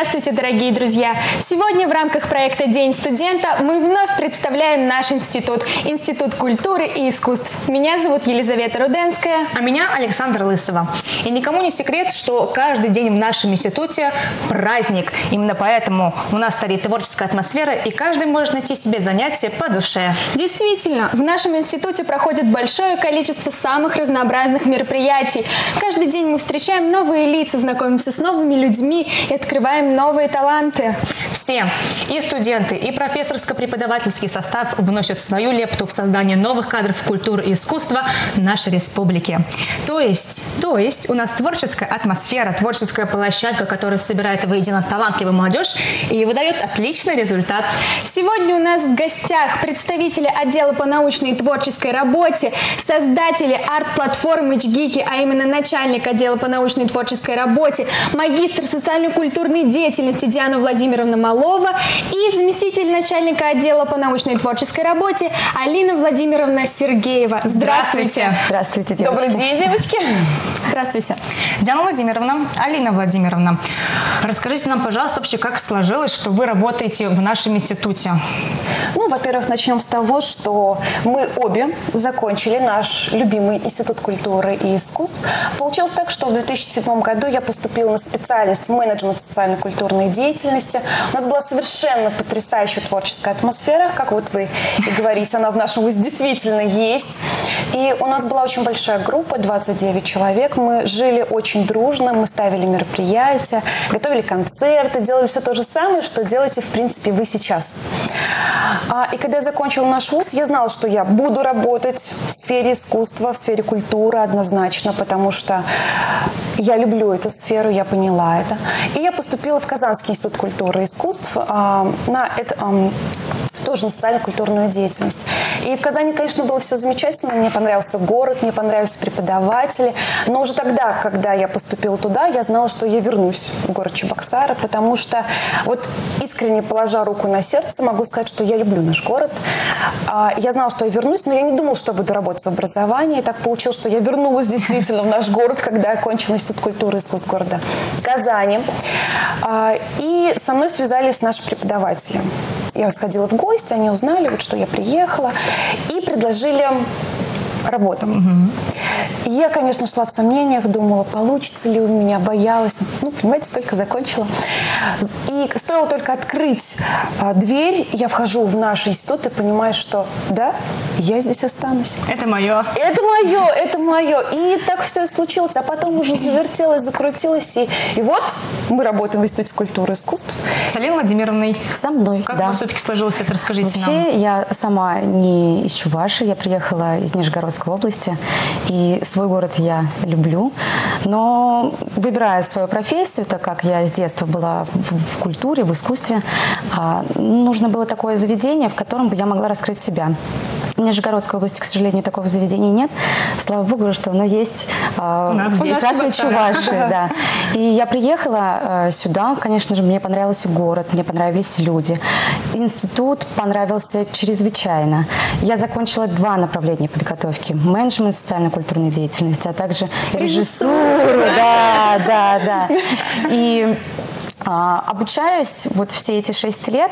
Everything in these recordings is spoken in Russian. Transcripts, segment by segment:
Здравствуйте, дорогие друзья! Сегодня в рамках проекта «День студента» мы вновь представляем наш институт – Институт культуры и искусств. Меня зовут Елизавета Руденская. А меня Александра Лысова. И никому не секрет, что каждый день в нашем институте праздник. Именно поэтому у нас царит творческая атмосфера, и каждый может найти себе занятие по душе. Действительно, в нашем институте проходит большое количество самых разнообразных мероприятий. Каждый день мы встречаем новые лица, знакомимся с новыми людьми и открываем новые таланты. Все, и студенты, и профессорско-преподавательский состав вносят свою лепту в создание новых кадров культуры и искусства нашей республики. То есть у нас творческая атмосфера, творческая площадка, которая собирает воедино талантливую молодежь и выдает отличный результат. Сегодня у нас в гостях представители отдела по научной и творческой работе, создатели арт-платформы «Чгики», а именно начальник отдела по научной и творческой работе, магистр социально-культурной деятельности Диана Владимировна Малова и заместитель начальника отдела по научной и творческой работе Алина Владимировна Сергеева. Здравствуйте! Здравствуйте, девочки! Добрый день, девочки! Здравствуйте! Диана Владимировна, Алина Владимировна, расскажите нам, пожалуйста, вообще, как сложилось, что вы работаете в нашем институте? Во-первых, начнем с того, что мы обе закончили наш любимый Институт культуры и искусств. Получилось так, что в 2007 году я поступила на специальность менеджмент социально-культурной деятельности. У нас была совершенно потрясающая творческая атмосфера, как вот вы и говорите, она в нашем вузе действительно есть. И у нас была очень большая группа, 29 человек. Мы жили очень дружно, мы ставили мероприятия, готовили концерты, делали все то же самое, что делаете, в принципе, вы сейчас. И когда я закончила наш вуз, я знала, что я буду работать в сфере искусства, в сфере культуры однозначно, потому что я люблю эту сферу, я поняла это. И я поступила в Казанский институт культуры и искусств на тоже на социально-культурную деятельность. И в Казани, конечно, было все замечательно. Мне понравился город, мне понравились преподаватели. Но уже тогда, когда я поступила туда, я знала, что я вернусь в город Чебоксары, потому что вот искренне положа руку на сердце, могу сказать, что я люблю наш город. Я знала, что я вернусь, но я не думала, что буду работать в образовании. И так получилось, что я вернулась действительно в наш город, когда я окончила Институт культуры и искусств города Казани. И со мной связались наши преподаватели. Я сходила в гости, они узнали, вот, что я приехала, и предложили работу. И я, конечно, шла в сомнениях, думала, получится ли у меня, боялась. Понимаете, только закончила. И стоило только открыть дверь, я вхожу в наш институт и понимаю, что да, я здесь останусь. Это мое. Это мое. И так все и случилось. А потом уже завертелось, закрутилось. И вот мы работаем в Институте культуры и искусств. С Алиной Владимировной. Со мной, Как у вас все-таки сложилось это? Расскажите нам. Вообще, я сама не из Чувашии, я приехала из Нижегородской области, и свой город я люблю, но выбирая свою профессию, так как я с детства была в культуре, в искусстве, нужно было такое заведение, в котором бы я могла раскрыть себя. В Нижегородской области, к сожалению, такого заведения нет. Слава богу, что оно есть в прекрасной Чувашии. Да. И я приехала сюда, конечно же, мне понравился город, мне понравились люди. Институт понравился чрезвычайно. Я закончила 2 направления подготовки. Менеджмент социально-культурной деятельности, а также режиссуру. Да. И обучаясь вот все эти 6 лет,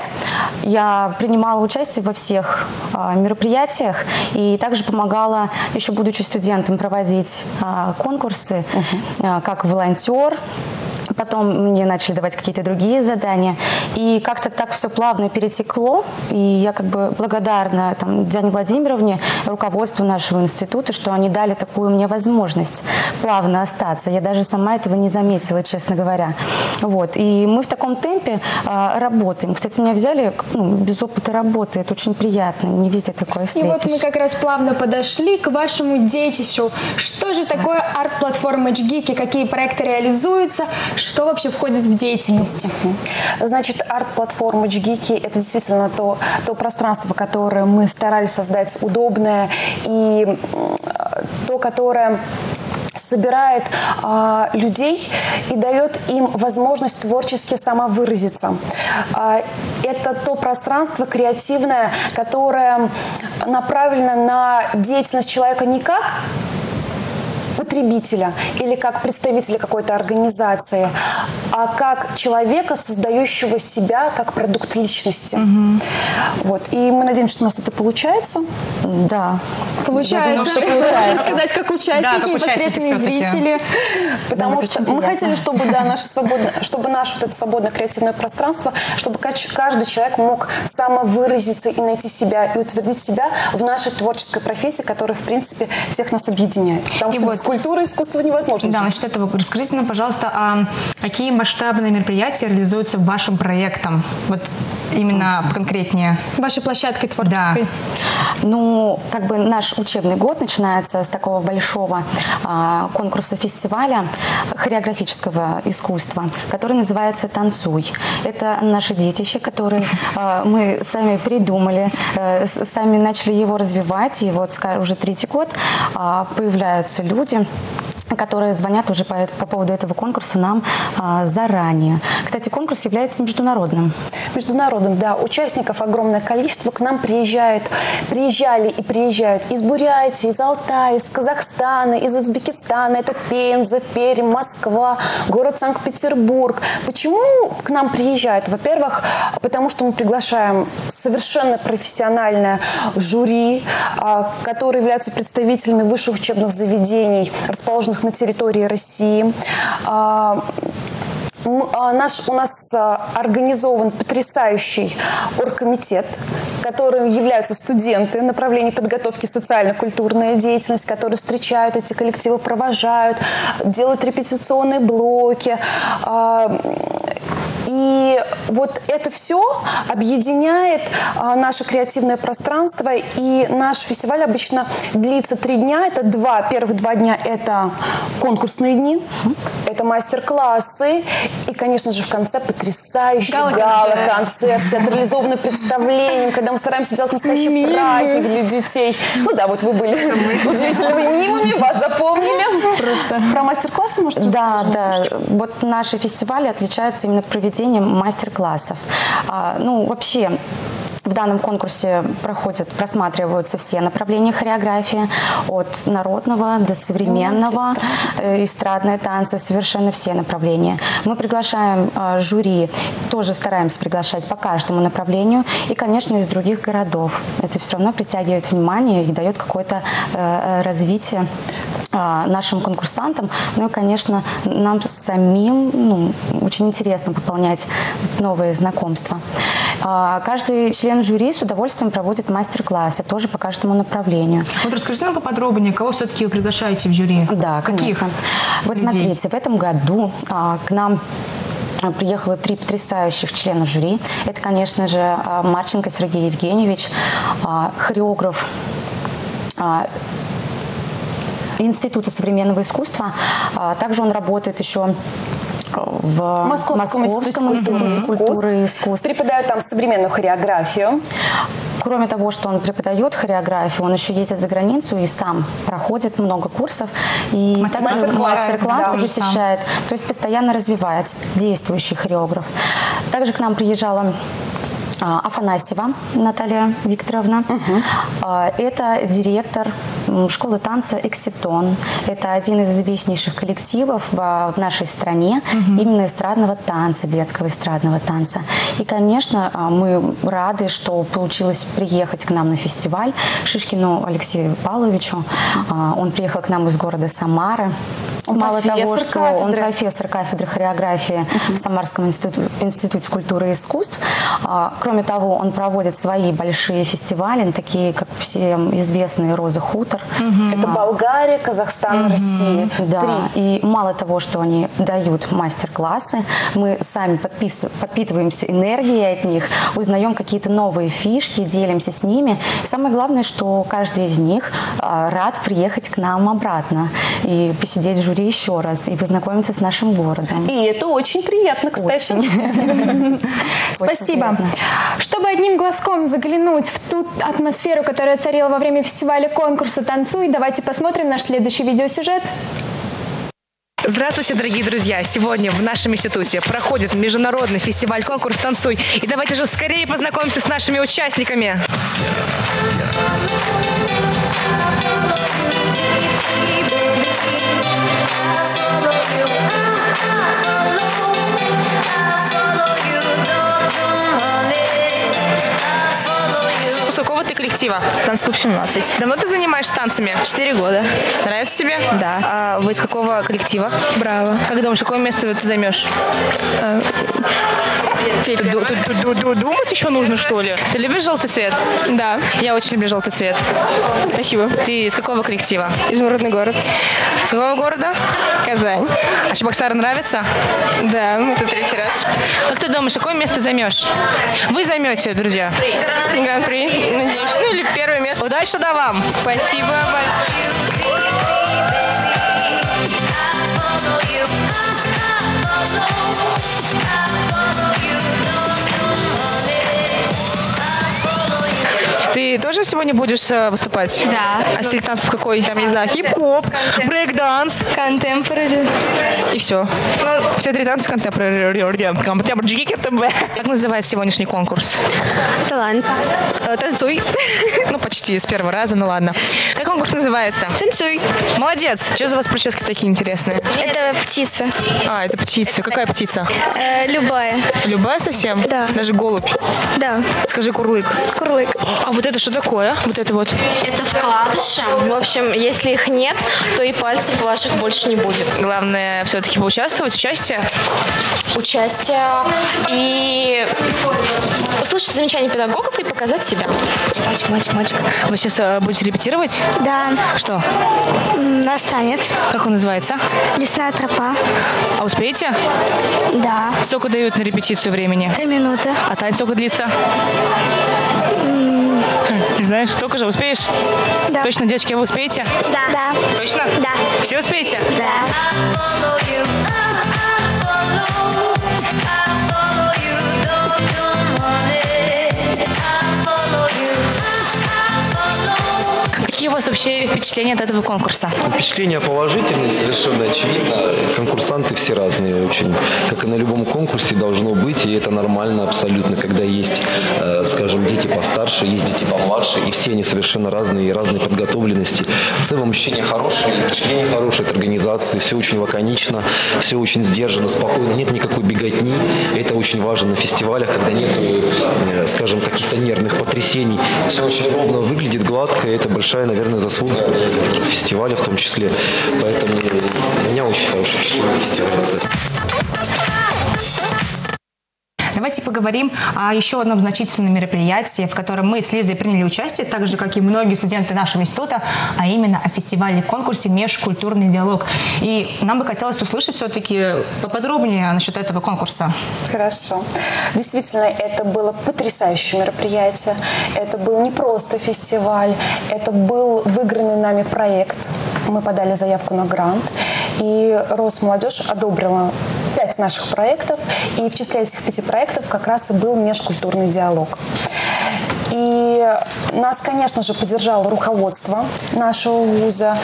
я принимала участие во всех мероприятиях и также помогала, еще будучи студентом, проводить конкурсы как волонтер. Потом мне начали давать какие-то другие задания. И как-то так все плавно перетекло. И я как бы благодарна Диане Владимировне, руководству нашего института, что они дали такую мне возможность плавно остаться. Я даже сама этого не заметила, честно говоря. Вот. И мы в таком темпе работаем. Кстати, меня взяли без опыта работы. Это очень приятно. Не везде такое встретишь. И вот мы как раз плавно подошли к вашему детищу. Что же такое арт-платформа «Чгики», какие проекты реализуются, что вообще входит в деятельность? Значит, арт-платформа «Чгики» — это действительно то пространство, которое мы старались создать удобное, и то, которое собирает людей и дает им возможность творчески самовыразиться. Это то пространство креативное, которое направлено на деятельность человека не как потребителя или как представителя какой-то организации, а как человека, создающего себя как продукт личности. Вот. И мы надеемся, что у нас это получается. Да. Получается. Можно сказать, как участники, непосредственные зрители. Потому что мы хотели, чтобы наше вот это свободное креативное пространство, чтобы каждый человек мог самовыразиться и найти себя, и утвердить себя в нашей творческой профессии, которая, в принципе, всех нас объединяет. Потому что без культуры и искусства невозможно. Да, насчет этого расскажите нам, пожалуйста, какие масштабные мероприятия реализуются вашим проектом? Вот именно конкретнее. Вашей площадкой творческой. Да. Ну, как бы наш учебный год начинается с такого большого конкурса-фестиваля хореографического искусства, который называется «Танцуй». Это наше детище, которое мы сами придумали, сами начали его развивать, и вот уже 3-й год появляются люди, которые звонят уже по поводу этого конкурса нам заранее. Кстати, конкурс является международным. Международным, да. Участников огромное количество. К нам приезжали и приезжают из Бурятии, из Алтая, из Казахстана, из Узбекистана. Это Пенза, Пермь, Москва, город Санкт-Петербург. Почему к нам приезжают? Во-первых, потому что мы приглашаем совершенно профессиональное жюри, которые являются представителями высших учебных заведений, расположенных на территории России. У нас организован потрясающий оргкомитет, которым являются студенты направления подготовки социально-культурная деятельность, которые встречают эти коллективы, провожают, делают репетиционные блоки. И вот это все объединяет наше креативное пространство. И наш фестиваль обычно длится 3 дня. Это первых 2 дня – это конкурсные дни, это мастер-классы. И, конечно же, в конце потрясающий гала-концерт с театрализованным представлением, когда мы стараемся сделать настоящий праздник для детей. Ну да, вот вы были удивительными мимами, вас запомнили. Просто. Про мастер-классы, может, расскажем? Да. Вот наши фестивали отличаются именно проведением мастер-классов. Вообще, в данном конкурсе просматриваются все направления хореографии, от народного до современного, эстрадные танцы, совершенно все направления. Мы приглашаем жюри, тоже стараемся приглашать по каждому направлению, и, конечно, из других городов. Это все равно притягивает внимание и дает какое-то развитие нашим конкурсантам. Ну и, конечно, нам самим очень интересно пополнять новые знакомства. Каждый член жюри с удовольствием проводит мастер-классы, тоже по каждому направлению. Вот расскажите нам поподробнее, кого все-таки вы приглашаете в жюри? Да, каких? Конечно. Вот смотрите, в этом году к нам приехало 3 потрясающих члена жюри. Это, конечно же, Марченко Сергей Евгеньевич, хореограф Института современного искусства. Также он работает еще в Московском институте культуры и искусств. Преподает там современную хореографию. Кроме того, что он преподает хореографию, он еще ездит за границу и сам проходит много курсов. И мастер-классы посещает. То есть постоянно развивается действующий хореограф. Также к нам приезжала Афанасьева Наталья Викторовна. Это директор школы танца «Экситон». Это один из известнейших коллективов в нашей стране именно эстрадного танца, детского эстрадного танца. И, конечно, мы рады, что получилось приехать к нам на фестиваль Шишкину Алексею Павловичу. Он приехал к нам из города Самары. Мало того, что он профессор кафедры хореографии в Самарском институте культуры и искусств. Кроме того, он проводит свои большие фестивали, такие, как всем известные «Роза Хутор». Это Болгария, Казахстан, Россия. Да. 3. И мало того, что они дают мастер-классы, мы сами подпитываемся энергией от них, узнаем какие-то новые фишки, делимся с ними. И самое главное, что каждый из них рад приехать к нам обратно и посидеть в жюри еще раз и познакомиться с нашим городом. И это очень приятно, кстати. Спасибо. Чтобы одним глазком заглянуть в ту атмосферу, которая царила во время фестиваля конкурса «Танцуй», давайте посмотрим наш следующий видеосюжет. Здравствуйте, дорогие друзья! Сегодня в нашем институте проходит международный фестиваль-конкурс «Танцуй». И давайте же скорее познакомимся с нашими участниками. какого ты коллектива? Танцклуб 17. Давно ты занимаешься танцами? 4 года. Нравится тебе? Да. А вы из какого коллектива? Браво. Как думаешь, какое место ты займешь? Думать еще нужно, что ли? Ты любишь желтый цвет? Да. Я очень люблю желтый цвет. Спасибо. Ты из какого коллектива? Изумрудный город. Из какого города? Казань. А Чебоксары нравится? Да, мы тут 3-й раз. Как ты думаешь, какое место займешь? Вы займете, друзья. Гран-при. Надеюсь. Ну или 1-е место. Удачи тогда вам. Спасибо. Ты тоже сегодня будешь выступать? Да. А стиль танцев какой? Там, не знаю, хип-хоп, брейк-данс. Контемпорари. И все. Все 3 танца контемпорари. Как называется сегодняшний конкурс? Талант. Танцуй. Ну, почти с первого раза, ну ладно. Как конкурс называется? Танцуй. Молодец. Что за у вас прически такие интересные? Это птица. А, это птица. Какая птица? Любая. Любая совсем? Да. Даже голубь? Да. Скажи курлык. Курлык. А вот это что такое? Вот это вот. Это вкладыши. В общем, если их нет, то и пальцев ваших больше не будет. Главное все-таки поучаствовать, участие. И услышать замечания педагогов и показать себя. Мальчик. Вы сейчас будете репетировать? Да. Что? Наш танец. Как он называется? Лесная тропа. А успеете? Да. Сколько дают на репетицию времени? 3 минуты. А танец сколько длится? Не знаешь, столько же успеешь? Да. Точно, девочки, вы успеете? Да. Точно? Да. Все успеете? Да. Какие у вас вообще впечатления от этого конкурса? Впечатления положительные, совершенно очевидно. Конкурсанты все разные очень. Как и на любом конкурсе должно быть, и это нормально абсолютно, когда есть, скажем, дети постарше, есть дети помладше, и все они совершенно разные, и разной подготовленности. В целом ощущения хорошие, впечатления хорошие от организации, все очень лаконично, все очень сдержанно, спокойно, нет никакой беготни. Это очень важно на фестивалях, когда нет, скажем, каких-то нервных потрясений. Все очень ровно выглядит, гладко, и это большая, наверное, заслуга организаторов фестиваля в том числе. Поэтому у меня очень хорошее впечатление фестиваля, кстати. Давайте поговорим о еще одном значительном мероприятии, в котором мы с Лизой приняли участие, так же, как и многие студенты нашего института, а именно о фестивале-конкурсе «Межкультурный диалог». И нам бы хотелось услышать все-таки поподробнее насчет этого конкурса. Хорошо. Действительно, это было потрясающее мероприятие. Это был не просто фестиваль, это был выигранный нами проект. Мы подали заявку на грант, и Росмолодежь одобрила 5 наших проектов, и в числе этих 5 проектов как раз и был межкультурный диалог. И нас, конечно же, поддержало руководство нашего вуза,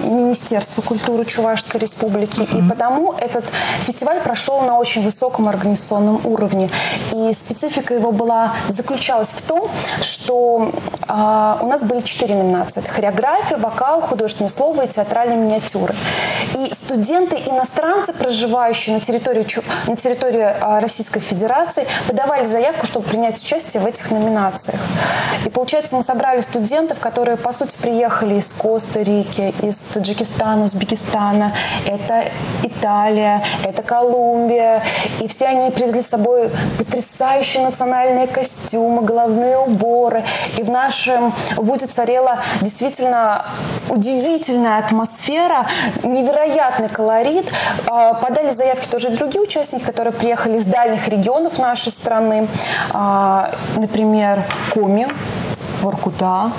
Министерство культуры Чувашской Республики. И потому этот фестиваль прошел на очень высоком организационном уровне. И специфика его заключалась в том, что у нас были 4 номинации. Это хореография, вокал, художественное слово и театральные миниатюры. И студенты-иностранцы, проживающие на территории Российской Федерации, подавали заявку, чтобы принять участие в этих номинациях. И получается, мы собрали студентов, которые, по сути, приехали из Коста-Рики, из Таджикистана, Узбекистана, это Италия, это Колумбия. И все они привезли с собой потрясающие национальные костюмы, головные уборы. И в нашем вузе царела действительно удивительная атмосфера, невероятный колорит. Подали заявки тоже и другие участники, которые приехали из дальних регионов нашей страны. Например, Коми, Воркута,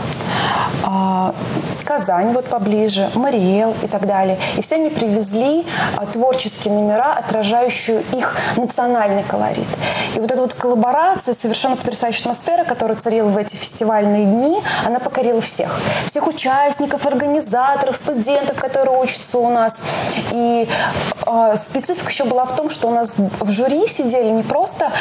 Казань вот поближе, Мариэл и так далее. И все они привезли творческие номера, отражающие их национальный колорит. И вот эта вот коллаборация, совершенно потрясающая атмосфера, которая царила в эти фестивальные дни, она покорила всех. Всех участников, организаторов, студентов, которые учатся у нас. И специфика еще была в том, что у нас в жюри сидели не просто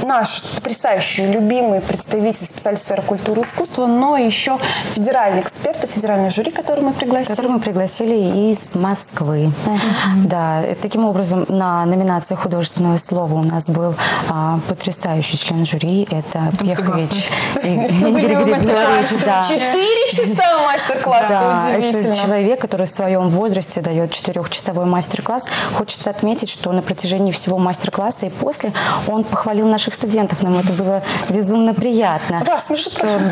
наш потрясающий, любимый представитель специальной сферы культуры и искусства, но еще федеральный эксперт, федеральное жюри, который мы пригласили из Москвы. Да, таким образом, на номинации «Художественное слово» у нас был потрясающий член жюри, это Пехович Игорь Григорьевич. 4 часа мастер-класс, это удивительно. Это человек, который в своем возрасте дает 4-часовой мастер-класс. Хочется отметить, что на протяжении всего мастер-класса и после он похвалил наших студентов. Нам это было безумно приятно. Вас, между прочим.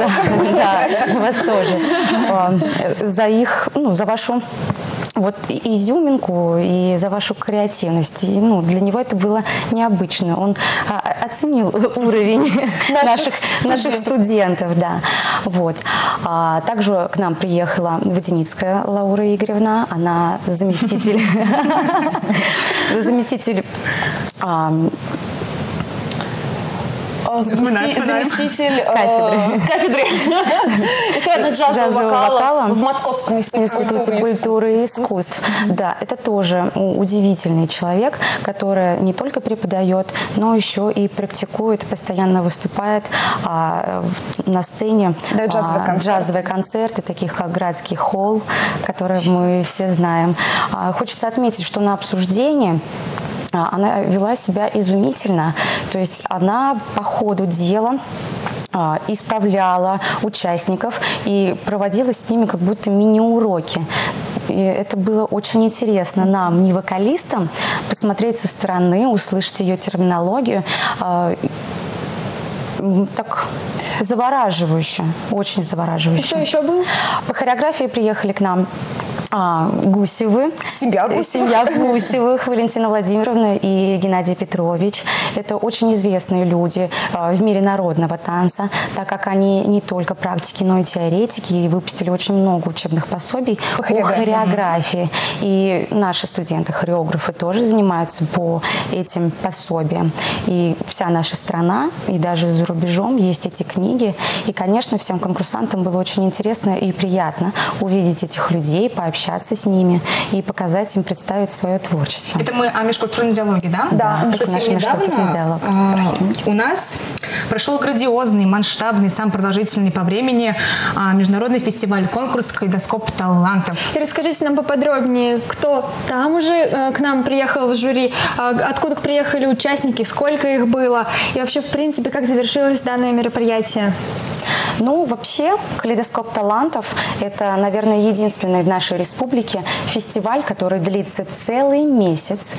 Да, вас тоже. За их, за вашу изюминку и за вашу креативность. И, для него это было необычно. Он оценил уровень наших студентов. Да. Вот. Также к нам приехала Водяницкая Лаура Игоревна. Она заместитель заместитель кафедры эстрадно-джазового вокала в Московском институте культуры и искусств. Да, это тоже удивительный человек, который не только преподает, но еще и практикует, постоянно выступает на сцене. Джазовые концерты, таких как «Градский холл», которые мы все знаем. Хочется отметить, что на обсуждении она вела себя изумительно. То есть она по ходу дела исправляла участников и проводила с ними как будто мини-уроки. И это было очень интересно нам, не вокалистам, посмотреть со стороны, услышать ее терминологию. Так завораживающе, очень завораживающе. И что еще было? По хореографии приехали к нам Гусевы. Семья Гусевых, Валентина Владимировна и Геннадий Петрович. Это очень известные люди в мире народного танца, так как они не только практики, но и теоретики, и выпустили очень много учебных пособий по хореографии. И наши студенты-хореографы тоже занимаются по этим пособиям. И вся наша страна, и даже за рубежом есть эти книги. И, конечно, всем конкурсантам было очень интересно и приятно увидеть этих людей, пообщаться с ними и показать им, представить свое творчество. Это мы о межкультурном диалоге, да? Да, совсем межкультурный диалог. У нас прошел грандиозный, масштабный, сам продолжительный по времени международный фестиваль-конкурс «Калейдоскоп талантов». И расскажите нам поподробнее, кто там уже к нам приехал в жюри, откуда приехали участники, сколько их было, и вообще, в принципе, как завершилось данное мероприятие? Вообще, «Калейдоскоп талантов» — это, наверное, единственный в нашей республике фестиваль, который длится целый месяц.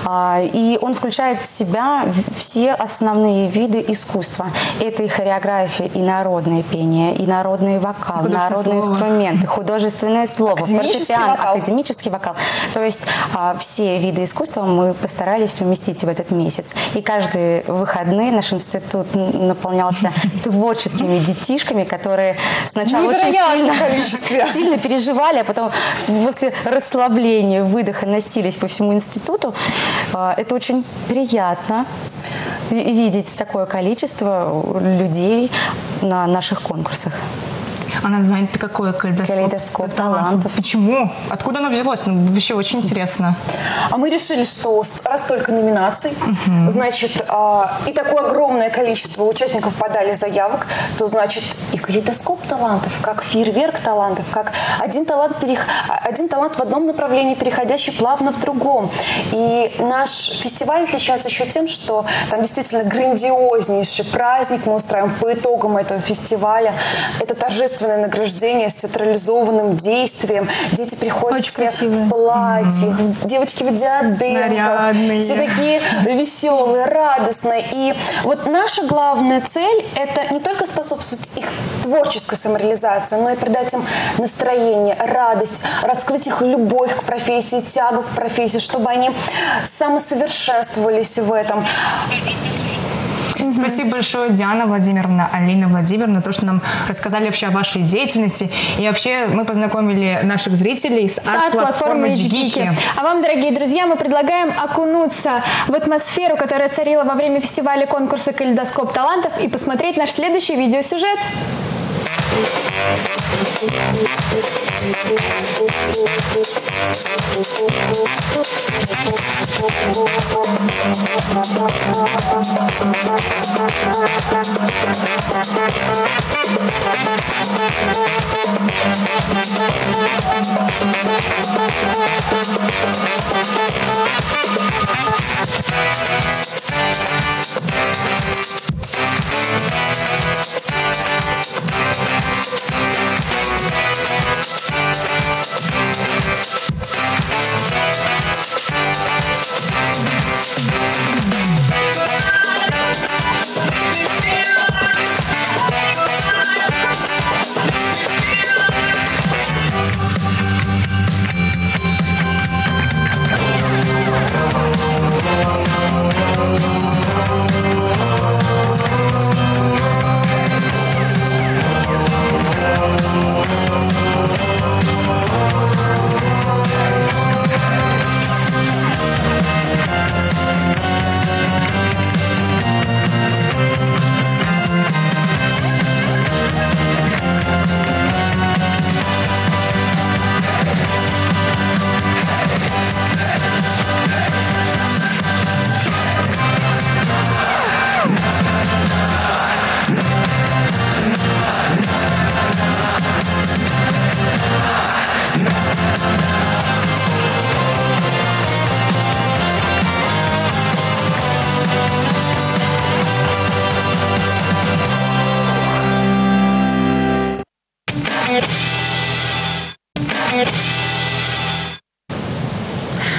И он включает в себя все основные виды искусства. Это и хореография, и народное пение, и народный вокал, народные инструменты, художественное слово, фортепиано, академический вокал. То есть все виды искусства мы постарались уместить в этот месяц. И каждые выходные наш институт наполнялся творческими детишками, которые сначала очень сильно переживали, а потом после расслабления, выдоха носились по всему институту. Это очень приятно видеть такое количество людей на наших конкурсах. А название-то какое? «Калейдоскоп талантов». Почему? Откуда оно взялось? Вообще очень интересно. А мы решили, что раз только номинаций, значит, и такое огромное количество участников подали заявок, то, значит, и «Калейдоскоп талантов», как фейерверк талантов, как один талант в одном направлении, переходящий плавно в другом. И наш фестиваль отличается еще тем, что там действительно грандиознейший праздник мы устраиваем по итогам этого фестиваля. Это торжественное награждение с театрализованным действием. Дети приходят все в платьях, девочки в диадемах. Нарядные. Все такие веселые, радостные. И вот наша главная цель – это не только способствовать их творческой самореализации, но и придать им настроение, радость, раскрыть их любовь к профессии, тягу к профессии, чтобы они самосовершенствовались в этом. Спасибо большое, Диана Владимировна, Алина Владимировна, то, что нам рассказали вообще о вашей деятельности. И вообще мы познакомили наших зрителей с арт-платформой «Джгики». А вам, дорогие друзья, мы предлагаем окунуться в атмосферу, которая царила во время фестиваля конкурса «Калейдоскоп талантов», и посмотреть наш следующий видеосюжет.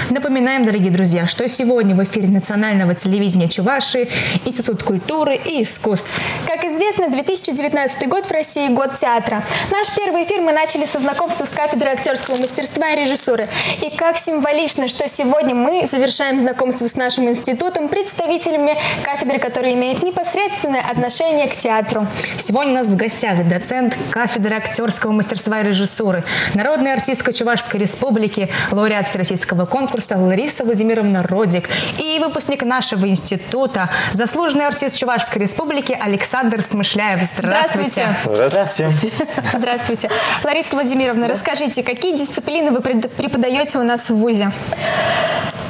Напоминаем, дорогие друзья, что сегодня в эфире национального телевидения Чувашии Институт культуры и искусств. Как известно, 2019 год в России – год театра. Наш первый эфир мы начали со знакомства с кафедрой актерского мастерства и режиссуры. И как символично, что сегодня мы завершаем знакомство с нашим институтом, представителями кафедры, которые имеют непосредственное отношение к театру. Сегодня у нас в гостях доцент кафедры актерского мастерства и режиссуры, народная артистка Чувашской республики, лауреат всероссийского конкурса Лариса Владимировна Родик и выпускник нашего института, заслуженный артист Чувашской республики Александр Смышляев. Здравствуйте. Здравствуйте. Здравствуйте. Лариса Владимировна, расскажите, какие дисциплины вы преподаете у нас в ВУЗе?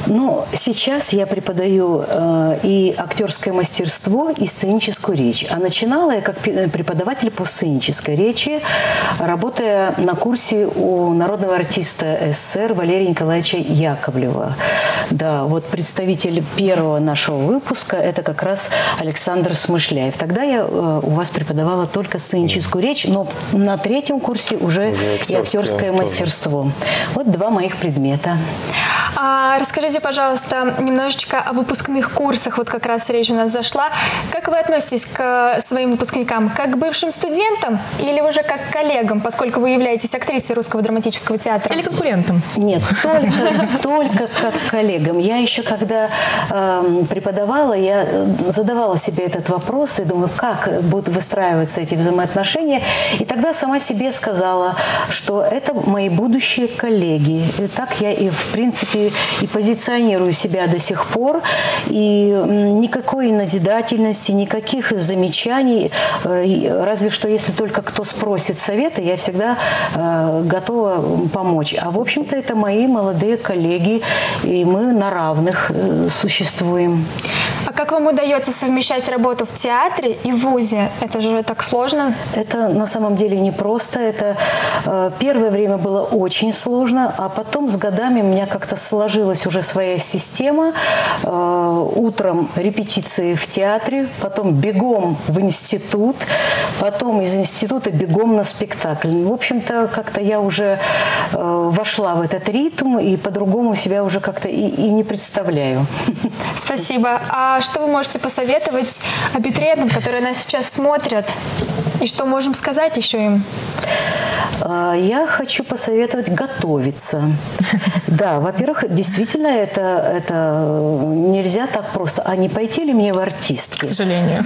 Ну, сейчас я преподаю и актерское мастерство, и сценическую речь. А начинала я как преподаватель по сценической речи, работая на курсе у народного артиста СССР Валерия Николаевича Яковлева. Да, вот представитель первого нашего выпуска – это как раз Александр Смышляев. Тогда я у вас преподавала только сценическую речь, но на третьем курсе уже и актерское мастерство. Вот два моих предмета. Расскажите, пожалуйста, немножечко о выпускных курсах. Вот как раз речь у нас зашла. Как вы относитесь к своим выпускникам? Как к бывшим студентам или уже как к коллегам, поскольку вы являетесь актрисой Русского драматического театра? Или конкурентам? Нет, только как к коллегам. Я еще когда преподавала, я задавала себе этот вопрос и думаю, как будут выстраиваться эти взаимоотношения. И тогда сама себе сказала, что это мои будущие коллеги. И так я и, в принципе, и позиционирую себя до сих пор. И никакой назидательности, никаких замечаний. Разве что, если только кто спросит совета, я всегда готова помочь. А, в общем-то, это мои молодые коллеги, и мы на равных существуем. А как вам удается совмещать работу в театре и в ВУЗе? Это же так сложно. Это на самом деле непросто. Это первое время было очень сложно, а потом с годами у меня как-то сложилась уже своя система. Утром репетиции в театре, потом бегом в институт, потом из института бегом на спектакль. В общем-то, как-то я уже вошла в этот ритм и по-другому себя уже как-то и не представляю. Спасибо. А что вы можете посоветовать абитуриентам, которые нас сейчас смотрят? И что можем сказать еще им? Я хочу посоветовать готовиться. Да, во-первых, действительно, это нельзя так просто. А не пойти ли мне в артистки? К сожалению.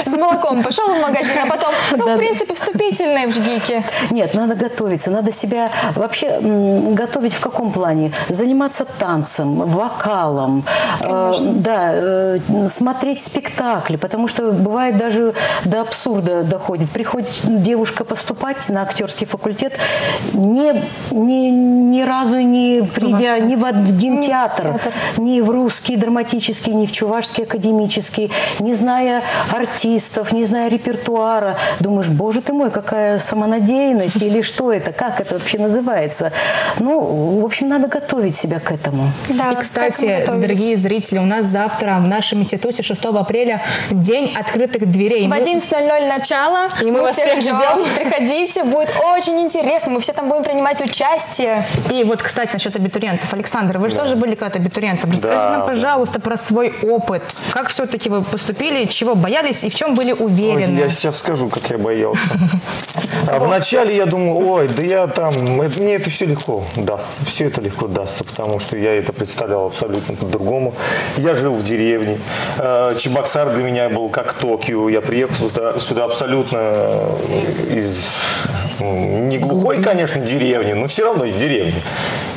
За молоком пошел в магазин, а потом, в принципе, вступительные в ЖГИКе. Нет, надо готовиться. Надо себя вообще готовить в каком плане? Заниматься танцем, вокалом, смотреть спектакли, потому что бывает даже до абсурда доходит. Приходит девушка поступать на актерский факультет, ни разу не придя ни в один театр, ни в русский драматический, ни в чувашский академический, не зная артистов, не зная репертуара. Думаешь, боже ты мой, какая самонадеянность, или что это, как это вообще называется? Ну, в общем, надо готовить себя к этому. Да, и, кстати, дорогие зрители, у нас завтра в нашем институте 6 апреля день открытых дверей. В 11:00 начало. И мы вас всех ждем. Приходите, будет очень интересно. Мы все там будем принимать участие. И вот, кстати, насчет абитуриентов. Александр, вы же тоже были когда-то абитуриентом. Расскажите нам, пожалуйста, про свой опыт. Как все-таки вы поступили, чего боялись и в чем были уверены? Я сейчас скажу, как я боялся. А вначале я думал, мне это все легко дастся. Все это легко дастся, потому что я это представлял абсолютно по-другому. Я жил в деревне. Чебоксар для меня был как Токио. Я приехал сюда абсолютно из не глухой, конечно, деревни, но все равно из деревни.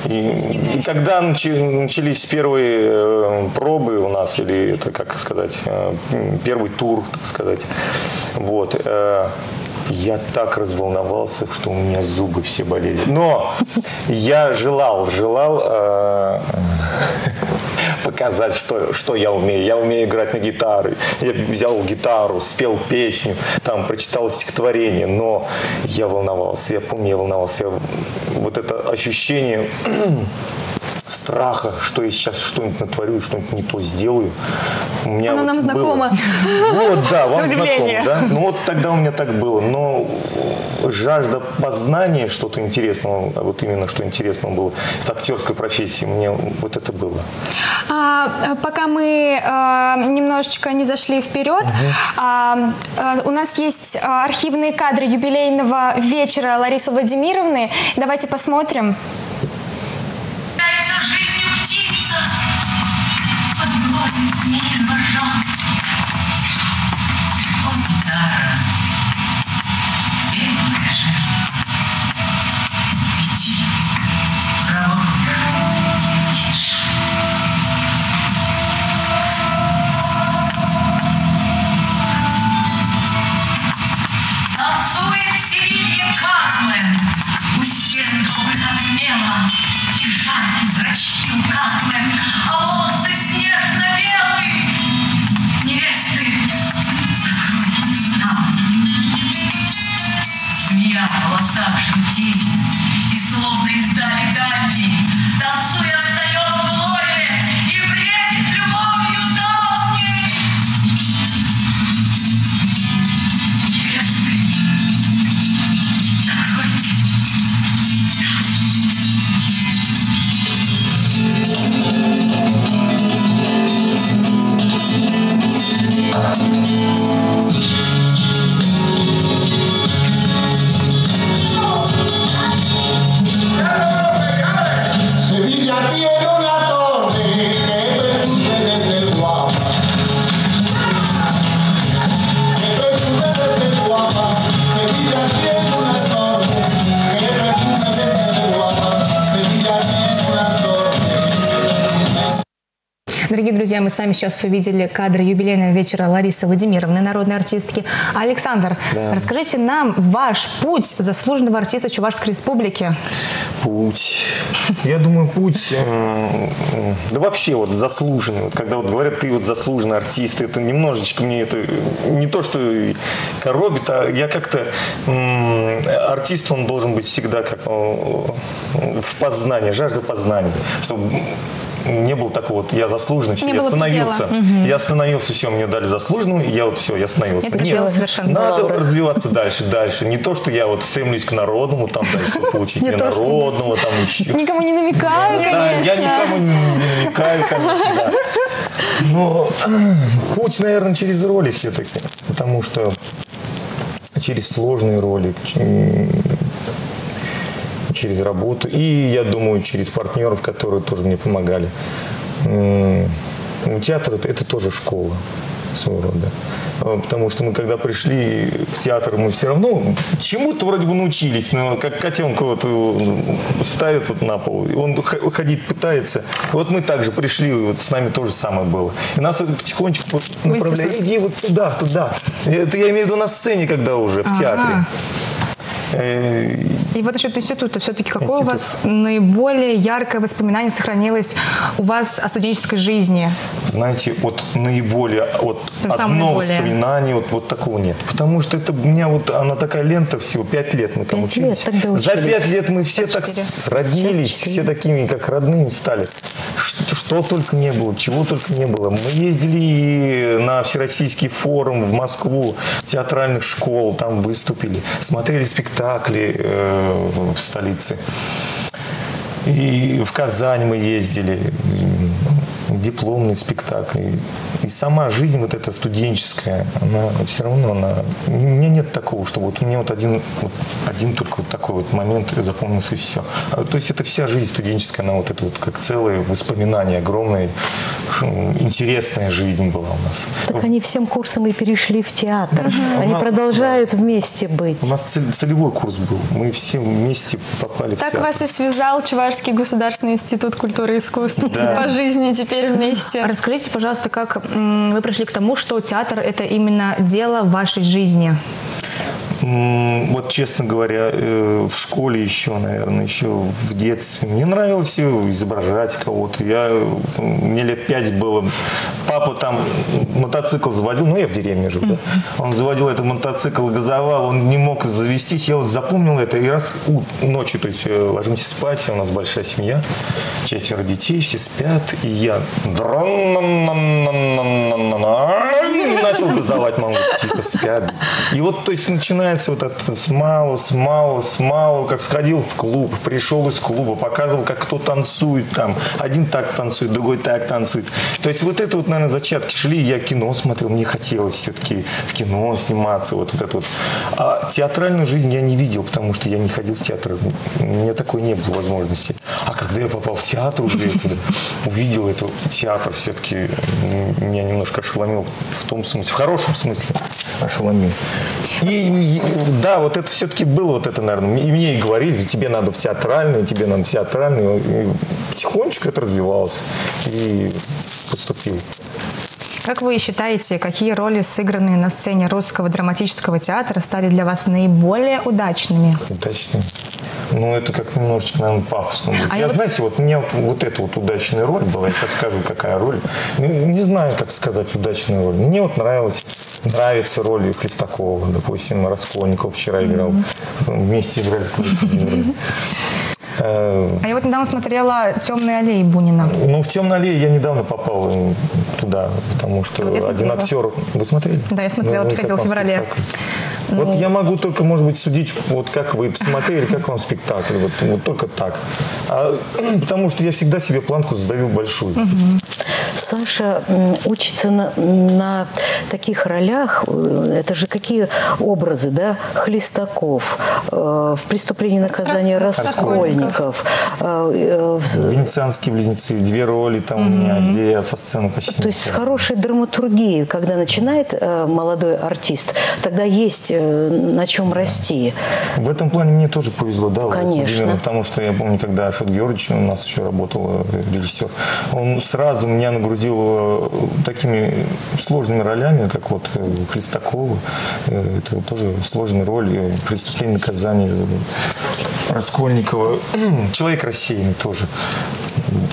И когда начались первые пробы у нас, или это, как сказать, первый тур, так сказать, вот, я так разволновался, что у меня зубы все болели. Но я желал показать, что я умею. Я умею играть на гитаре. Я взял гитару, спел песню, там прочитал стихотворение, но я волновался. Я помню, я волновался. Вот это ощущение страха, что я сейчас что-нибудь натворю, что-нибудь не то сделаю. У меня оно нам знакомо. Вот, да, вам знакомо, да? Ну вот тогда у меня так было. Но жажда познания что-то интересного, вот именно что интересного было в актерской профессии, мне вот это было. Пока мы немножечко не зашли вперед, у нас есть архивные кадры юбилейного вечера Ларисы Владимировны. Давайте посмотрим. Дорогие друзья, мы с вами сейчас увидели кадры юбилейного вечера Ларисы Владимировны, народной артистки. Александр, расскажите нам ваш путь заслуженного артиста Чувашской Республики. Путь. Я думаю, путь, да вообще вот заслуженный. Вот когда вот говорят, ты вот заслуженный артист, это немножечко мне это не то, что коробит, а я как-то артист, он должен быть всегда как в познании, жажда познания, чтобы не было такого, вот я заслуженный, все, я остановился. Я остановился, все, мне дали заслуженную, и я вот все, я остановился. Нет, надо развиваться дальше. Не то, что я вот стремлюсь к народному, там дальше получить мне народного, там еще. Никому не намекаю, конечно. Я никому не намекаю, конечно, да. Но путь, наверное, через роли все-таки, потому что через сложные роли, через работу. И, я думаю, через партнеров, которые тоже мне помогали. Театр – это тоже школа своего рода. Потому что мы, когда пришли в театр, мы все равно чему-то вроде бы научились, но как котенка вот ставят вот на пол, и он ходить пытается. И вот мы также пришли, и вот с нами то же самое было. И нас потихонечку направляли, иди вот туда, туда. Это я имею в виду на сцене, когда уже в театре. И вот насчет института, все-таки какое у вас наиболее яркое воспоминание сохранилось у вас о студенческой жизни? Знаете, вот наиболее, вот одно воспоминание, вот такого нет. Потому что это у меня вот, она такая лента всего, 5 лет мы там учились. За 5 лет мы все так сроднились, все такими, как родными стали. Что только не было, чего только не было. Мы ездили на Всероссийский форум в Москву, театральных школ, там выступили, смотрели спектакли в столице. И в Казань мы ездили, дипломные спектакли. И сама жизнь вот эта студенческая, она все равно, у меня нет такого, что вот мне вот один только вот такой вот момент запомнился и все. То есть это вся жизнь студенческая, она вот это вот как целое воспоминание огромное, интересная жизнь была у нас. Так они всем курсом и перешли в театр. Они продолжают вместе быть. У нас целевой курс был. Мы все вместе попали в театр. Так вас и связал Чувашский государственный институт культуры и искусств по жизни теперь вместе. Расскажите, пожалуйста, как вы пришли к тому, что театр – это именно дело в вашей жизни? Вот, честно говоря, в школе еще, наверное, еще в детстве. Мне нравилось все изображать кого-то. Мне лет 5 было. Папа там мотоцикл заводил, я в деревне жил, да? Он заводил этот мотоцикл, газовал, он не мог завестись. Я вот запомнил это. И раз ночью, то есть ложимся спать, у нас большая семья, 4 детей, все спят, и я и начал газовать, мама, тихо, спят. И вот, то есть, начинается вот это с малого, как сходил в клуб, пришел из клуба, показывал, как кто танцует там. Один так танцует, другой так танцует. То есть, вот это вот, наверное, зачатки шли. Я кино смотрел, мне хотелось все-таки в кино сниматься, вот это вот. А театральную жизнь я не видел, потому что я не ходил в театр. У меня такой не было возможности. А когда я попал в театр, уже увидел этот театр, все-таки меня немножко ошеломил в том смысле, в хорошем смысле ошеломил. И да, вот это все-таки было, вот это, наверное, и мне и говорили, тебе надо в театральный, и потихонечку это развивалось, и поступил. Как вы считаете, какие роли, сыгранные на сцене Русского драматического театра, стали для вас наиболее удачными? Удачными? Это как немножечко, наверное, пафосно будет. Знаете, вот у меня вот эта вот удачная роль была, я сейчас скажу, какая роль. Не знаю, как сказать удачная роль. Мне вот нравится роль Хлестакова, допустим, Раскольников вчера играл. Вместе играли с Владимиром. А я вот недавно смотрела «Темные аллеи» Бунина. В «Темные аллеи» я недавно попал туда, потому что один актер... Вы смотрели? Да, я смотрела, приходила в феврале. Вот я могу только, может быть, судить, вот как вы посмотрели, как вам спектакль, вот только так. Потому что я всегда себе планку задаю большую. Саша учится на таких ролях, это же какие образы, да? Хлестаков, в «Преступлении и наказании» Раскольников. «Венецианские близнецы», 2 роли там у меня, где я со сцены почти. То есть с хорошей драматургией, когда начинает молодой артист, тогда есть на чем расти. В этом плане мне тоже повезло, да, конечно. Потому что я помню, когда Ашот Георгиевич у нас еще работал, режиссер, он сразу меня нагрузил такими сложными ролями, как вот Хлестакова. Это тоже сложная роль. «Преступление и наказание» Раскольникова. «Человек рассеянный» тоже.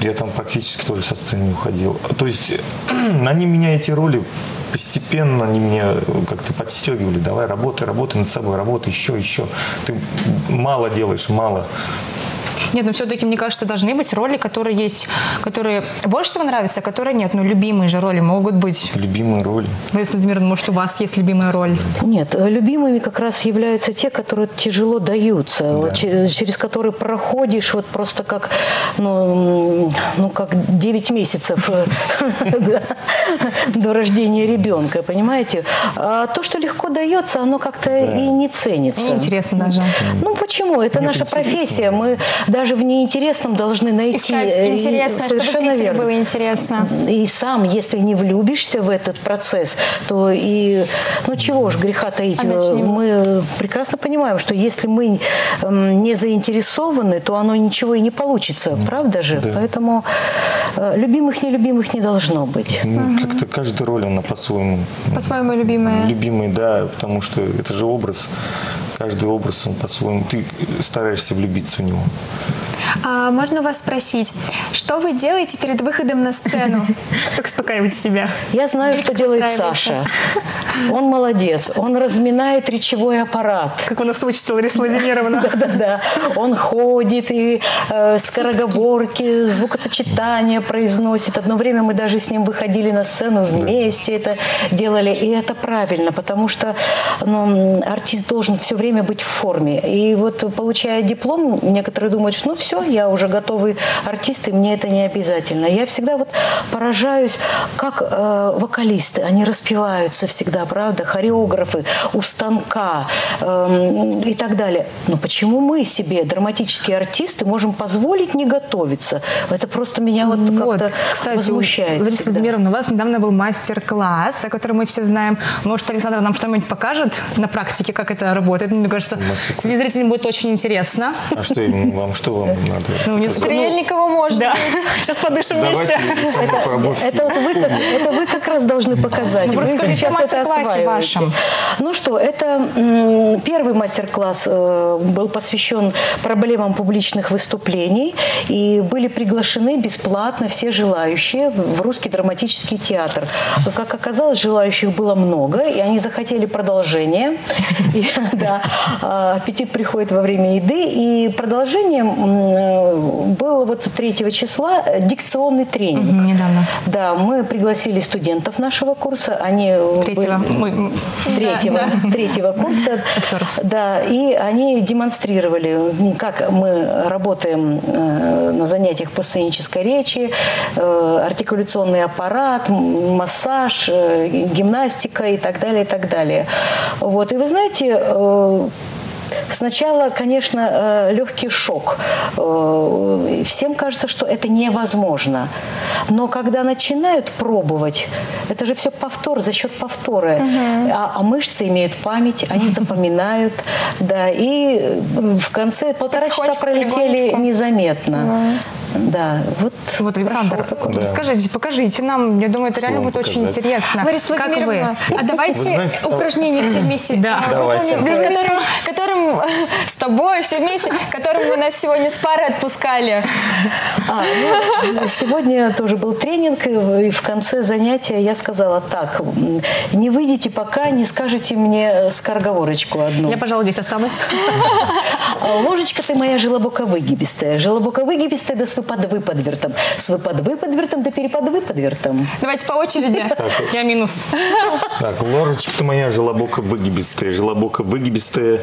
Я там практически тоже со сцены не уходил. То есть они меня, эти роли, постепенно они меня как-то подстегивали. Давай, работай над собой, работай еще. Ты мало делаешь, мало. Нет, но все-таки, мне кажется, должны быть роли, которые есть, которые больше всего нравятся, а которые нет. Ну, любимые же роли могут быть. Любимые роли? Лариса Владимировна, может, у вас есть любимая роль? Нет, любимыми как раз являются те, которые тяжело даются, Да. вот через которые проходишь вот просто как, ну как 9 месяцев до рождения ребенка, понимаете? А то, что легко дается, оно как-то и не ценится. Неинтересно даже. Ну почему? Это наша профессия. Мы даже в неинтересном должны найти. Искать интересно, чтобы Совершенно зрителю верно. было интересно. И сам, если не влюбишься в этот процесс, то и, ну чего ж греха таить. Мы прекрасно понимаем, что если мы не заинтересованы, то оно ничего и не получится. Правда же? Да. Поэтому любимых, нелюбимых не должно быть. Ну, как-то каждая роль, она по-своему. По-своему любимая. Любимый, да, потому что это же образ. Каждый образ, он по-своему. Ты стараешься влюбиться в него. А можно вас спросить, что вы делаете перед выходом на сцену? Как успокаиваете себя? Я знаю, что делает Саша. Он молодец. Он разминает речевой аппарат. Как у нас учится Лариса Владимировна. Да. Он ходит и скороговорки, звукосочетания произносит. Одно время мы даже с ним выходили на сцену вместе, это делали. И это правильно, потому что артист должен все время быть в форме. И вот, получая диплом, некоторые думают, что ну все, я уже готовый артист, и мне это не обязательно. Я всегда вот поражаюсь, как вокалисты, они распеваются всегда, правда, хореографы у станка и так далее. Но почему мы себе, драматические артисты, можем позволить не готовиться? Это просто меня вот как-то возмущает. Лариса Владимировна, у вас недавно был мастер-класс, о котором мы все знаем. Может, Александр нам что-нибудь покажет на практике, как это работает? Мне кажется, телезрителям будет очень интересно. А что вам надо? Ну, не Стрельникова, может быть. Сейчас подышим вместе. Это вы как раз должны показать. Ну, вы расскажите сейчас о мастер-классе это вашем. Ну что, это первый мастер-класс был посвящен проблемам публичных выступлений. И были приглашены бесплатно все желающие в Русский драматический театр. Как оказалось, желающих было много, и они захотели продолжение. Да, аппетит приходит во время еды. И продолжением было вот 3 числа дикционный тренинг. Недавно. Да, мы пригласили студентов нашего курса. Они третьего курса. Актеров. Да, и они демонстрировали, как мы работаем на занятиях по сценической речи, артикуляционный аппарат, массаж, гимнастика и так далее, и так далее. Вот. И вы знаете, сначала, конечно, легкий шок. Всем кажется, что это невозможно. Но когда начинают пробовать, это же все повтор, за счет повтора. А мышцы имеют память, они запоминают. Да, и в конце 1,5 часа пролетели незаметно. Да, вот Александр, скажите, покажите нам. Я думаю, это реально будет очень интересно. Лариса Владимировна, а давайте упражнения все вместе выполним, которым с тобой все вместе, которым вы нас сегодня с парой отпускали. Сегодня тоже был тренинг, и в конце занятия я сказала так: не выйдете, пока не скажете мне скороговорочку одну. Я, пожалуй, здесь останусь. Ложечка ты моя желобоко-выгибистая, желобоко-выгибистая, да с выпад-выпадвертом, с выпад-выпадвертом, да перепад-выпадвертом. Давайте по очереди. Я минус. Так, ложечка ты моя желобоко-выгибистая, желобоко-выгибистая,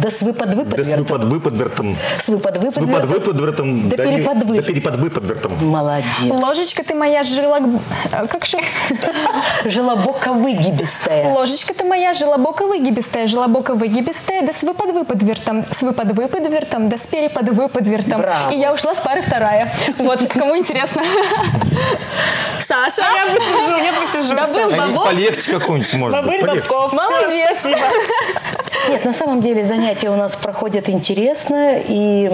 да с выпад-выпадвертом, с выпад-выпадвертом, да перепад-выпадвертом. Молодец. Ложечка ты моя желобоко-выгибистая. Ложечка ты моя желобоко-выгибистая, желобоко-выгибистая, да с выпад-выпадвертом, да с перепад-выпадвертом. Браво. И я ушла с пары вторая. Вот, кому интересно. Саша. Я посижу. Добыл бобов. Полегче какой-нибудь может быть. Бобыль-бобков. Молодец. Нет, на самом деле занятия у нас проходят интересно, и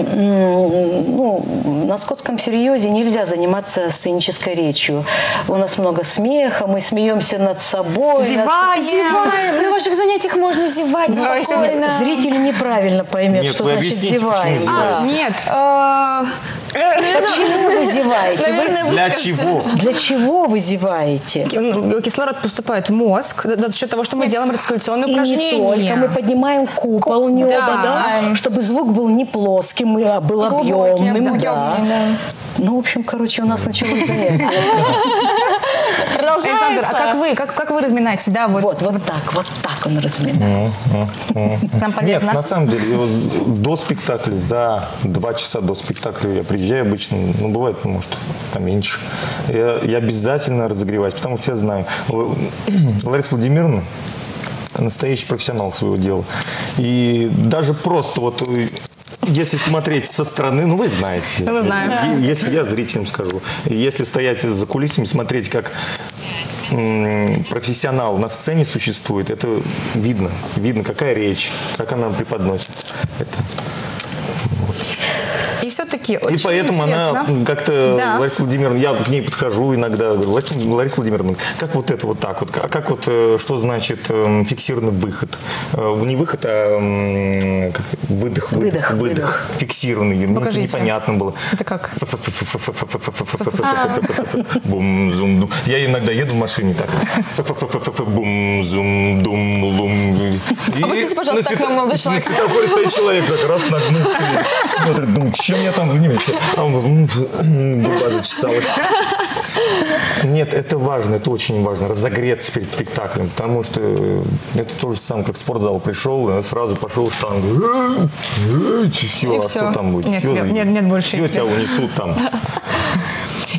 на скотском серьезе нельзя заниматься сценической речью. У нас много смеха, мы смеемся над собой. Зеваем. На ваших занятиях можно зевать спокойно. Зритель неправильно поймет, Нет, что вы значит объясните, зеваем. почему зеваете. Нет. Почему вы зеваете? Для чего? Для чего вы зеваете? Кислород поступает в мозг за счет того, что мы делаем артикуляционные И упражнения. не только. Мы поднимаем купол неба, да, чтобы звук был не плоским, а был объемным. Да. Ну, в общем, короче, у нас началось занятие. Продолжается. Александр, а как вы разминаетесь? Да, Вот так он разминает. Нам полезно. Нет, на самом деле, до спектакля, за 2 часа до спектакля я приезжаю обычно, ну, бывает, может, поменьше. Я обязательно разогреваюсь, потому что я знаю, Лариса Владимировна настоящий профессионал своего дела. И даже просто вот... Если смотреть со стороны, ну вы знаете. Мы знаем. Если я зрителям скажу, если стоять за кулисами, смотреть, как профессионал на сцене существует, это видно. Видно, какая речь, как она преподносит это. И все-таки очень И поэтому интересно. она как-то, Да. Лариса Владимировна, я к ней подхожу иногда, говорю, Лариса Владимировна, как вот это вот так вот, а как вот, что значит фиксированный выход? Не выход, а как, выдох. Фиксированный, ну, это Покажите. непонятно было. Это как? Бум-зум-дум. Я иногда еду в машине так. Бум-зум-дум-лум. Опустите, пожалуйста, так, молодой человек. На светофоре стоит человек, так раз нагнул, смотрит, думает, чем я там занимаюсь? А он говорит, губа зачесалась. Нет, это важно, это очень важно, разогреться перед спектаклем, потому что это то же самое, как в спортзал пришел, сразу пошел в штангу. Все, а что там будет? Нет больше. Все, тебя унесут там.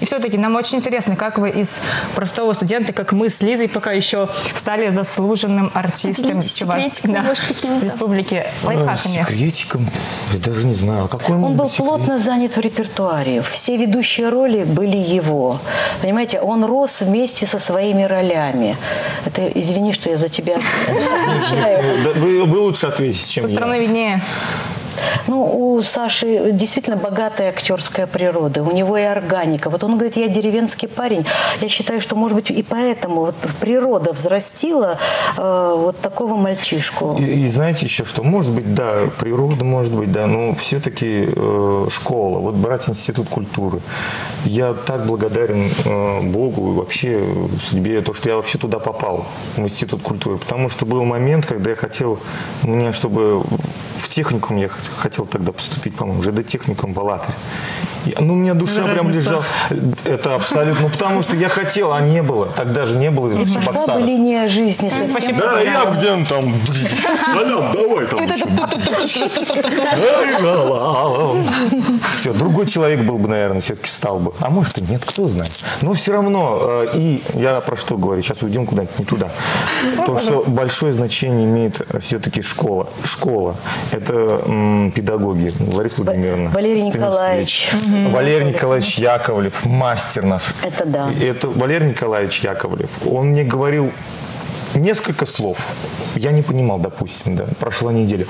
И все-таки нам очень интересно, как вы из простого студента, как мы с Лизой пока еще стали заслуженным артистом Чувашской республики лайфхаками. Секретиком? Я даже не знаю. Какой Он был плотно занят в репертуаре. Все ведущие роли были его. Понимаете, он рос вместе со своими ролями. Это, извини, что я за тебя отвечаю. Вы лучше ответите, чем Со стороны я. виднее. Ну, у Саши действительно богатая актерская природа. У него и органика. Вот он говорит, я деревенский парень. Я считаю, что, может быть, и поэтому вот природа взрастила вот такого мальчишку. И знаете еще что? Может быть, да, природа, может быть, да, но все-таки школа. Вот брать институт культуры. Я так благодарен Богу и вообще судьбе, то, что я вообще туда попал, в институт культуры. Потому что был момент, когда я хотел, чтобы в техникум я хотел тогда поступить, по-моему, ЖД-техникум в Алатыре. Ну, у меня душа прям лежала. Это абсолютно. Потому что я хотел, а не было. Тогда же не было в Пошла бы Чебоксарах. линия жизни совсем. Да, я где-то там. Алян, давай там. Все, другой человек был бы, наверное, все-таки стал бы. А может и нет, кто знает. Но все равно, и я про что говорю, сейчас уйдем куда-нибудь не туда. То, что большое значение имеет все-таки школа. Школа – это педагоги. Лариса Владимировна. Валерий Николаевич. Валерий Николаевич Яковлев, мастер наш. Это да. Это Валерий Николаевич Яковлев. Он мне говорил несколько слов. Я не понимал, допустим, да. Прошла неделя.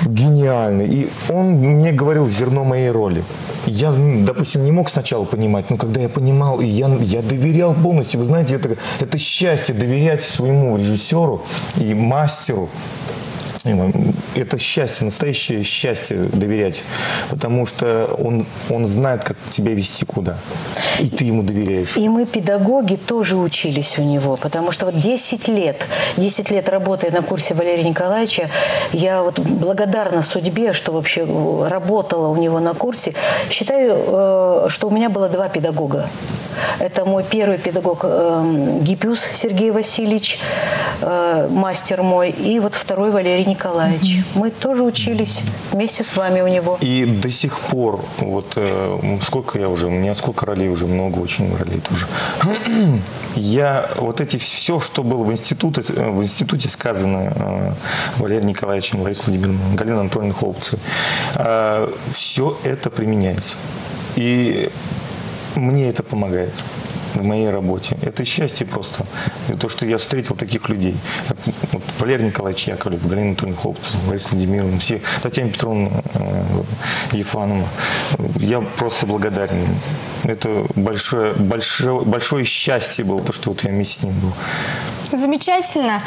Гениально. И он мне говорил зерно моей роли. Я, допустим, не мог сначала понимать, но когда я понимал, и я доверял полностью. Вы знаете, это счастье доверять своему режиссеру и мастеру. Это счастье, настоящее счастье доверять, потому что он знает, как тебя вести куда, и ты ему доверяешь. И мы, педагоги, тоже учились у него, потому что вот 10 лет работая на курсе Валерия Николаевича, я вот благодарна судьбе, что вообще работала у него на курсе. Считаю, что у меня было 2 педагога. Это мой первый педагог Гиппиус Сергей Васильевич, мастер мой, и вот второй Валерий Николаевич. Мы тоже учились вместе с вами у него. И до сих пор, вот сколько я уже, у меня сколько ролей уже, много очень ролей тоже. Я вот все, что было в институте сказано Валерием Николаевичем, Ларисой Владимировной, Галиной Анатольевной Холопцевой, все это применяется. И мне это помогает в моей работе. Это счастье просто. И то, что я встретил таких людей. Вот Валерий Николаевич Яковлев, Галина Анатольевна Холопцева, Лариса Владимировна, все, Татьяна Петровна Ефанова. Я просто благодарен им. Это большое счастье было, то, что вот я вместе с ним был. Замечательно.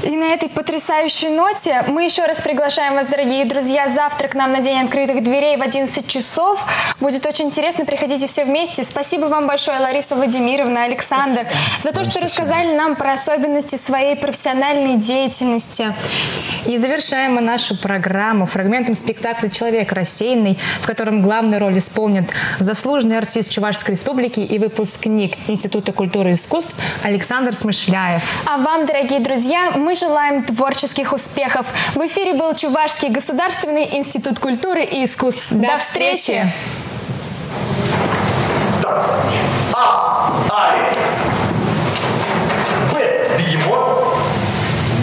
И на этой потрясающей ноте мы еще раз приглашаем вас, дорогие друзья, завтра к нам на День открытых дверей в 11 часов. Будет очень интересно, приходите все вместе. Спасибо вам большое, Лариса Владимировна, Александр, за то, что рассказали нам про особенности своей профессиональной деятельности. И завершаем мы нашу программу фрагментом спектакля «Человек рассеянный», в котором главную роль исполнит заслуженный артист Чувашской Республики и выпускник Института культуры и искусств Александр Смышляев. А вам, дорогие друзья, мы желаем творческих успехов. В эфире был Чувашский государственный институт культуры и искусств. До встречи! Так. А. Арис. Б. Бегемот.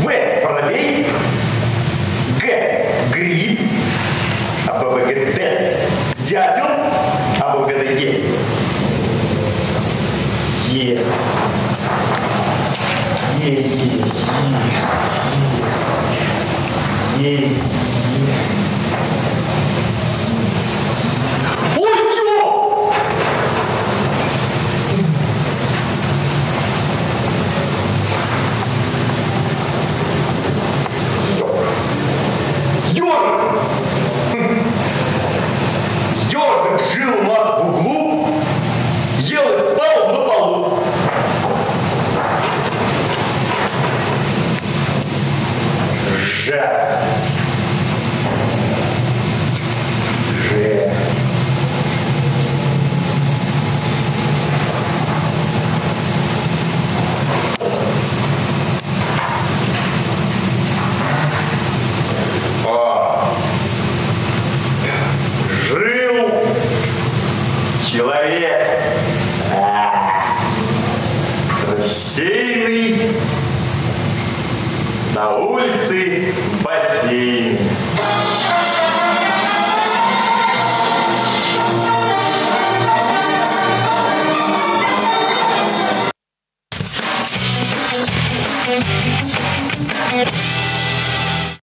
В. Воробей. Г. Гриб. А. Б. Б. Г. Д. Дятел. А. Б. Г. Д. Е. Е. Ёжик жил у нас в углу, ел и спал на полу. Ж. Жил человек рассеянный на улице бассейн.